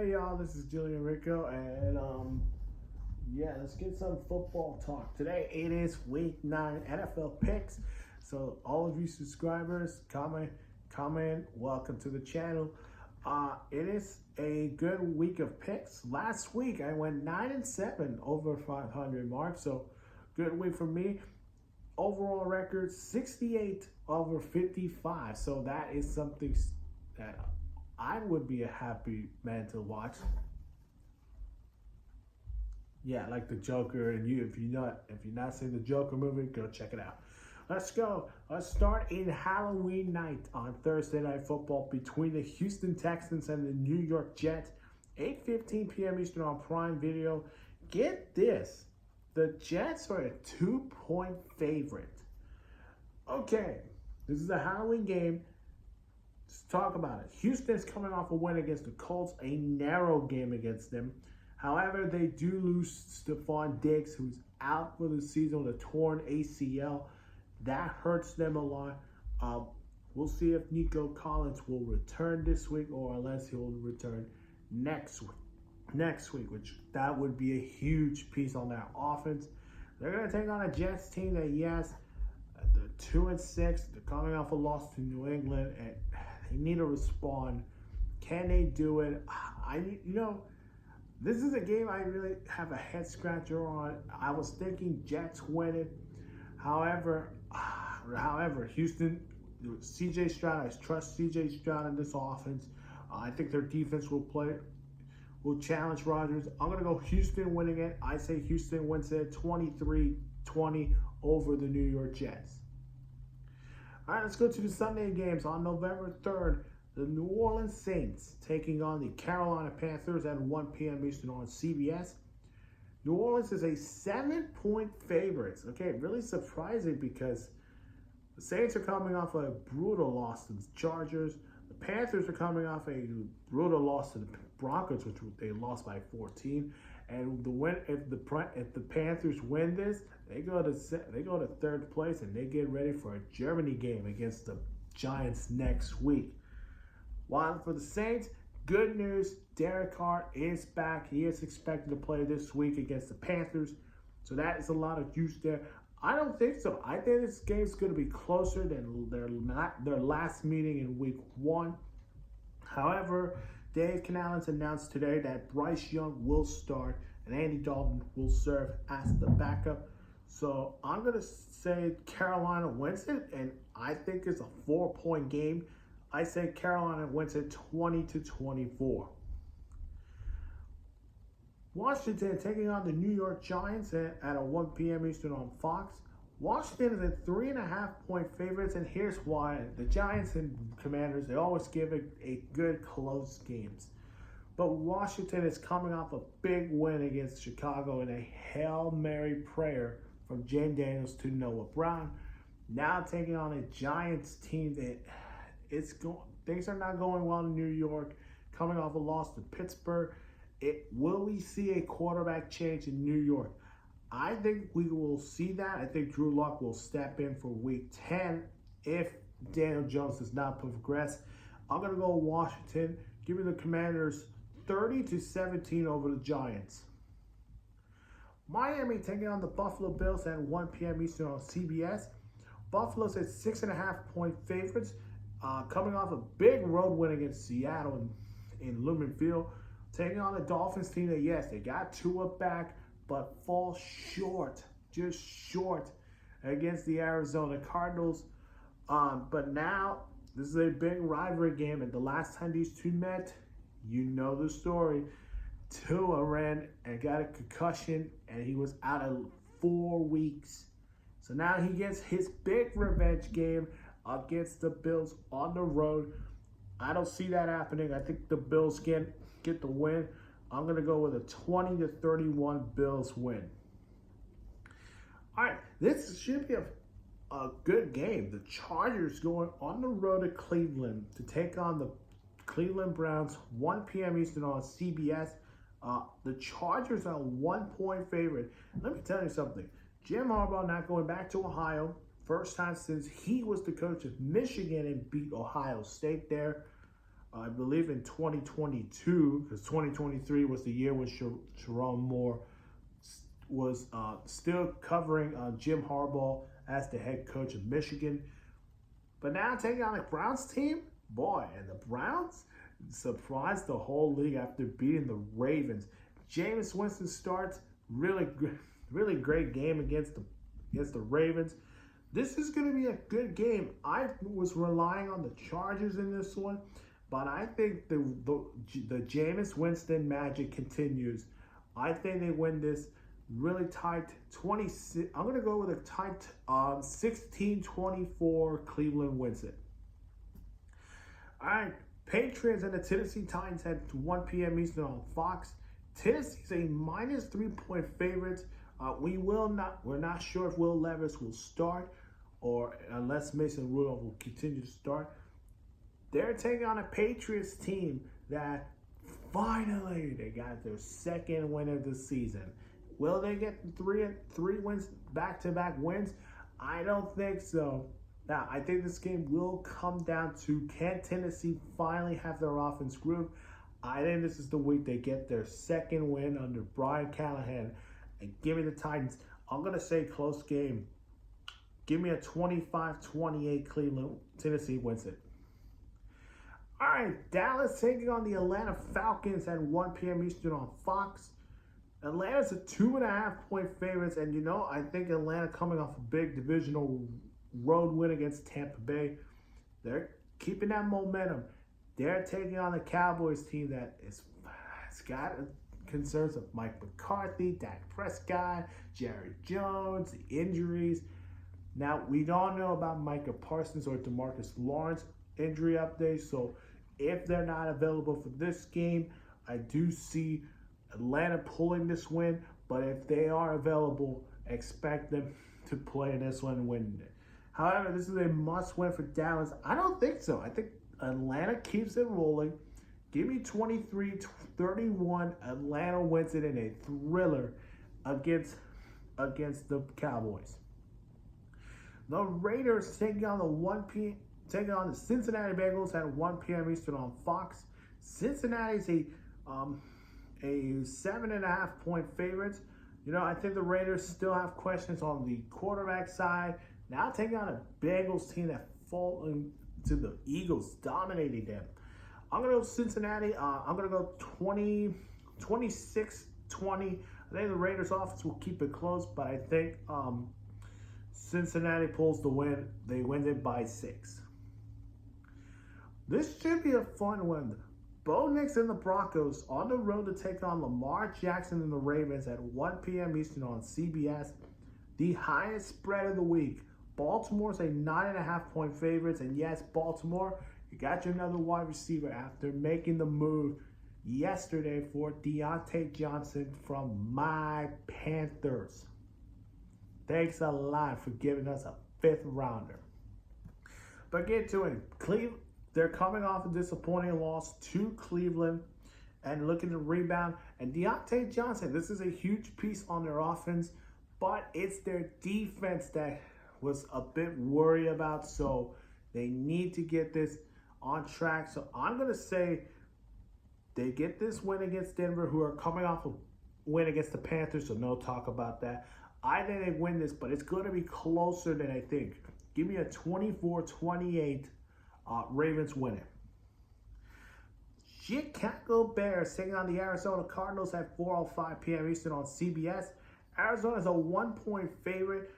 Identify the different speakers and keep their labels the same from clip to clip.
Speaker 1: Hey y'all, this is Julian Rico, and yeah, let's get some football talk. Today it is week 9 NFL picks. So all of you subscribers, comment, welcome to the channel. It is a good week of picks. Last week I went 9-7 over 500 mark, so good week for me. Overall record 68 over 55. So that is something that I would be a happy man to watch. Yeah, like the Joker, and if you're not seeing the Joker movie, go check it out. Let's go. Let's start in Halloween night on Thursday Night Football between the Houston Texans and the New York Jets. 8:15 p.m. Eastern on Prime Video. Get this. The Jets are a 2-point favorite. Okay, this is a Halloween game. Let's talk about it. Houston's coming off a win against the Colts, a narrow game against them. However, they do lose Stephon Diggs, who's out for the season with a torn ACL. That hurts them a lot. We'll see if Nico Collins will return this week or unless he will return next week, which that would be a huge piece on that offense. They're going to take on a Jets team that, yes, they're 2-6. They're coming off a loss to New England, and they need to respond. Can they do it? This is a game I really have a head scratcher on. I was thinking Jets win it. However, Houston, C.J. Stroud, I trust C.J. Stroud in this offense. I think their defense will challenge Rodgers. I'm going to go Houston winning it. I say Houston wins it 23-20 over the New York Jets. All right, let's go to the Sunday games. On November 3rd, the New Orleans Saints taking on the Carolina Panthers at 1 p.m. Eastern on CBS. New Orleans is a 7-point favorite. Okay, really surprising because the Saints are coming off a brutal loss to the Chargers. The Panthers are coming off a brutal loss to the Broncos, which they lost by 14. And if the Panthers win this, they go to third place and they get ready for a Germany game against the Giants next week. While for the Saints, good news, Derek Carr is back. He is expected to play this week against the Panthers. So that is a lot of juice there. I don't think so. I think this game is going to be closer than their last meeting in week 1. However, Dave Canales announced today that Bryce Young will start and Andy Dalton will serve as the backup. So I'm going to say Carolina wins it, and I think it's a 4-point game. I say Carolina wins it 20-24. Washington taking on the New York Giants at a 1 p.m. Eastern on Fox. Washington is a 3.5-point favorites, and here's why. The Giants and Commanders, they always give a good close games. But Washington is coming off a big win against Chicago in a Hail Mary prayer from James Daniels to Noah Brown. Now taking on a Giants team that things are not going well in New York, coming off a loss to Pittsburgh. Will we see a quarterback change in New York? I think we will see that. I think Drew Lock will step in for week 10 if Daniel Jones does not progress. I'm going to go Washington, giving the Commanders 30-17 over the Giants. Miami taking on the Buffalo Bills at 1 p.m. Eastern on CBS. Buffalo's at 6.5-point favorites, coming off a big road win against Seattle in Lumen Field. Taking on the Dolphins team that, yes, they got Tua back, but fall short, just short against the Arizona Cardinals. But now, this is a big rivalry game, and the last time these two met, you know the story. Tua ran and got a concussion, and he was out of 4 weeks. So now he gets his big revenge game against the Bills on the road. I don't see that happening. I think the Bills get the win. I'm going to go with a 20-31 Bills win. All right, this should be a good game. The Chargers going on the road to Cleveland to take on the Cleveland Browns, 1 p.m. Eastern on CBS. The Chargers are a 1-point favorite. Let me tell you something. Jim Harbaugh not going back to Ohio. First time since he was the coach of Michigan and beat Ohio State there. I believe in 2022, because 2023 was the year when Sharon Moore was still covering Jim Harbaugh as the head coach of Michigan. But now taking on the Browns team, boy, and the Browns surprised the whole league after beating the Ravens. Jameis Winston starts really great game against the Ravens. This is going to be a good game. I was relying on the Chargers in this one, but I think the Jameis Winston magic continues. I think they win this really tight 26. I'm going to go with a tight 16-24 Cleveland wins it. All right, Patriots and the Tennessee Titans at 1 p.m. Eastern on Fox. Tennessee's a minus 3-point favorites. We're not sure if Will Levis will start or unless Mason Rudolph will continue to start. They're taking on a Patriots team that finally they got their second win of the season. Will they get three wins, back-to-back wins? I don't think so. Now, I think this game will come down to, can Tennessee finally have their offense groove? I think this is the week they get their second win under Brian Callahan. And give me the Titans. I'm going to say close game. Give me a 25-28 Cleveland. Tennessee wins it. All right, Dallas taking on the Atlanta Falcons at 1 p.m. Eastern on Fox. Atlanta's a 2.5-point favorites, and I think Atlanta coming off a big divisional road win against Tampa Bay. They're keeping that momentum. They're taking on the Cowboys team that has got concerns of Mike McCarthy, Dak Prescott, Jerry Jones, the injuries. Now, we don't know about Micah Parsons or DeMarcus Lawrence injury updates, so if they're not available for this game, I do see Atlanta pulling this win, but if they are available, expect them to play in this one and win it. However, this is a must-win for Dallas. I don't think so. I think Atlanta keeps it rolling. Give me 23-31. Atlanta wins it in a thriller against the Cowboys. The Raiders taking on the Cincinnati Bengals at 1 p.m. Eastern on Fox. Cincinnati's a 7.5-point favorite. I think the Raiders still have questions on the quarterback side. Now taking on a Bengals team that fall into the Eagles, dominating them. I'm going to go Cincinnati. I'm going to go 26-20. I think the Raiders offense will keep it close, but I think Cincinnati pulls the win. They win it by 6. This should be a fun one. Bo Nix and the Broncos on the road to take on Lamar Jackson and the Ravens at 1 p.m. Eastern on CBS. The highest spread of the week. Baltimore's a 9.5-point favorites, and yes, Baltimore, you got your another wide receiver after making the move yesterday for Deontay Johnson from my Panthers. Thanks a lot for giving us a 5th rounder. But get to it. Cleveland, they're coming off a disappointing loss to Cleveland and looking to rebound. And Deontay Johnson, this is a huge piece on their offense, but it's their defense that was a bit worried about. So they need to get this on track. So I'm going to say they get this win against Denver, who are coming off a win against the Panthers, so no talk about that. I think they win this, but it's going to be closer than I think. Give me a 24-28 Ravens winning. Chicago Bears taking on the Arizona Cardinals at 4:05 p.m. Eastern on CBS. Arizona's a 1-point favorite.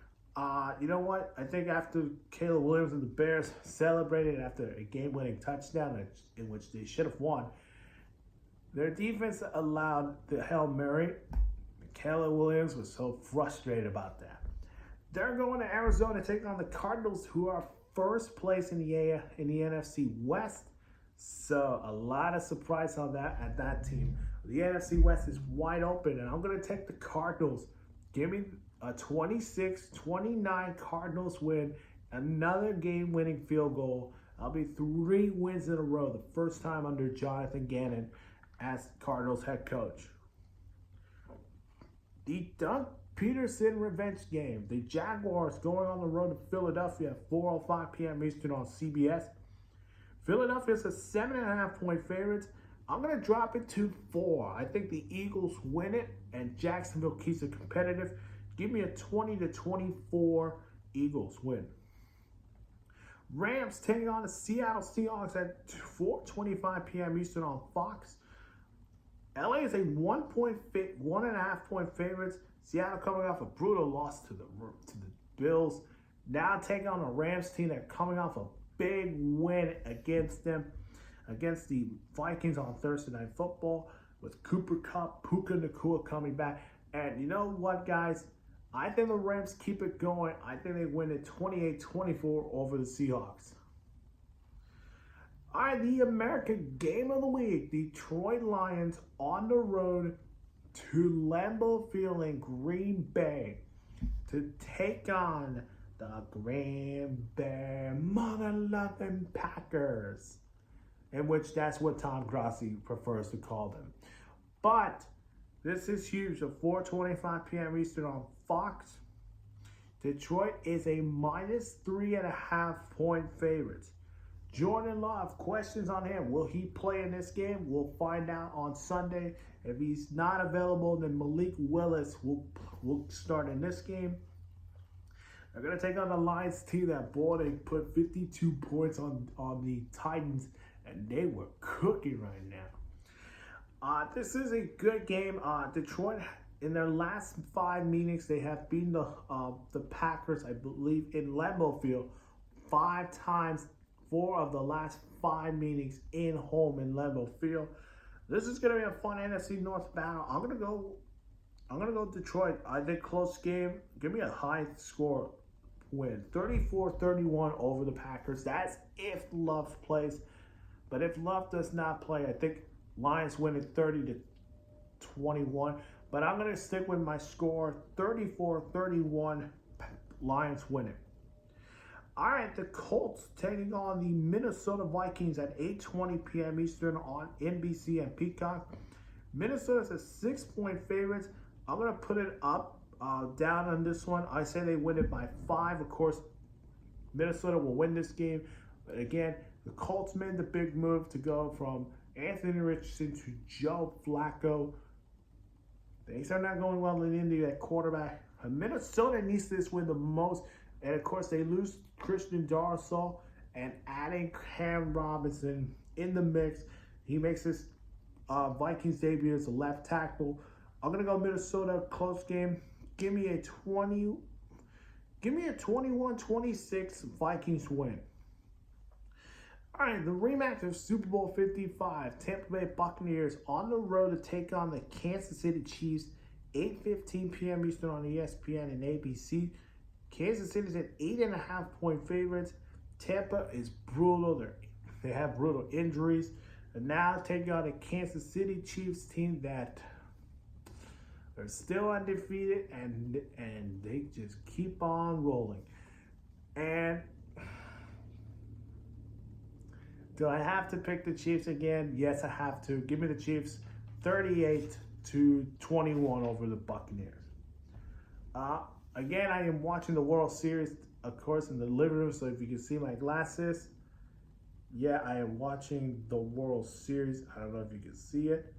Speaker 1: You know what? I think after Caleb Williams and the Bears celebrated after a game-winning touchdown in which they should have won, their defense allowed the Hail Mary. Caleb Williams was so frustrated about that. They're going to Arizona to take on the Cardinals, who are first place in the NFC West. So a lot of surprise on that at that team. The NFC West is wide open, and I'm going to take the Cardinals. Give me a 26-29 Cardinals win, another game-winning field goal. I'll be 3 wins in a row, the first time under Jonathan Gannon as Cardinals head coach. The Doug Peterson revenge game. The Jaguars going on the road to Philadelphia at 4:05 p.m. Eastern on CBS. Philadelphia's a 7.5-point favorite. I'm going to drop it to 4. I think the Eagles win it, and Jacksonville keeps it competitive. Give me a 20-24 Eagles win. Rams taking on the Seattle Seahawks at 4:25 p.m. Eastern on Fox. LA is a 1.5-point favorites. Seattle coming off a brutal loss to the Bills. Now taking on a Rams team that coming off a big win against the Vikings on Thursday Night Football with Cooper Kupp, Puka Nacua coming back. And you know what, guys? I think the Rams keep it going. I think they win it 28-24 over the Seahawks. All right, the American Game of the Week. Detroit Lions on the road to Lambeau Field in Green Bay to take on the Green Bay mother-loving Packers, in which that's what Tom Grossi prefers to call them. But this is huge. At 4:25 p.m. Eastern on Fox. Detroit is a -3.5-point favorite. Jordan Love, questions on him. Will he play in this game? We'll find out on Sunday. If he's not available, then Malik Willis will start in this game. They're going to take on the Lions team that, boy, they put 52 points on the Titans, and they were cooking right now. This is a good game. Detroit, in their last 5 meetings, they have beaten the Packers, I believe, in Lambeau Field 5 times. 4 of the last 5 meetings in home in Lambeau Field. This is going to be a fun NFC North battle. I'm gonna go Detroit. I think close game. Give me a high score win, 34-31 over the Packers. That's if Love plays. But if Love does not play, I think Lions win it 30-21. But I'm gonna stick with my score, 34-31. Lions win it. All right, the Colts taking on the Minnesota Vikings at 8:20 p.m. Eastern on NBC and Peacock. Minnesota's a 6-point favorite. I'm going to put it up, down on this one. I say they win it by 5. Of course, Minnesota will win this game. But again, the Colts made the big move to go from Anthony Richardson to Joe Flacco. Things are not going well in Indy at quarterback. Minnesota needs this win the most. And, of course, they lose Christian Darrisaw, and adding Cam Robinson in the mix. He makes his Vikings debut as a left tackle. I'm going to go Minnesota, close game. Give me a 21-26 Vikings win. All right, the rematch of Super Bowl 55. Tampa Bay Buccaneers on the road to take on the Kansas City Chiefs. 8:15 p.m. Eastern on ESPN and ABC. Kansas City's at 8.5-point favorites. Tampa is brutal. They have brutal injuries. And now taking on a Kansas City Chiefs team that are still undefeated, and they just keep on rolling. And do I have to pick the Chiefs again? Yes, I have to. Give me the Chiefs 38-21 over the Buccaneers. Again, I am watching the World Series, of course, in the living room. So if you can see my glasses, yeah, I am watching the World Series. I don't know if you can see it.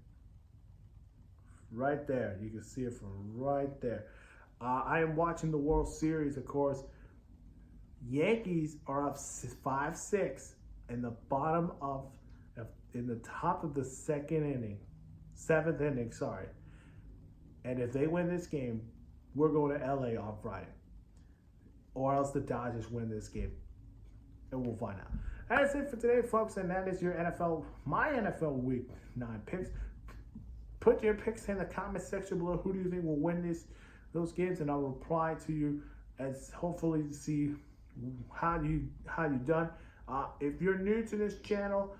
Speaker 1: Right there. You can see it from right there. I am watching the World Series, of course. Yankees are up 5-6 in the top of the 7th inning, sorry. And if they win this game, we're going to LA on Friday. Or else the Dodgers win this game. And we'll find out. That's it for today, folks. And that is your my NFL Week 9 picks. Put your picks in the comment section below. Who do you think will win those games? And I'll reply to you as hopefully to see how you done. If you're new to this channel,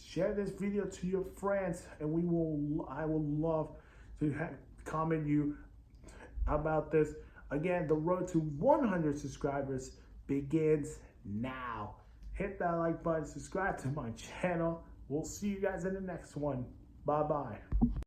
Speaker 1: share this video to your friends. And I will love to comment you about this. Again, the road to 100 subscribers begins now. Hit that like button, subscribe to my channel. We'll see you guys in the next one. Bye-bye.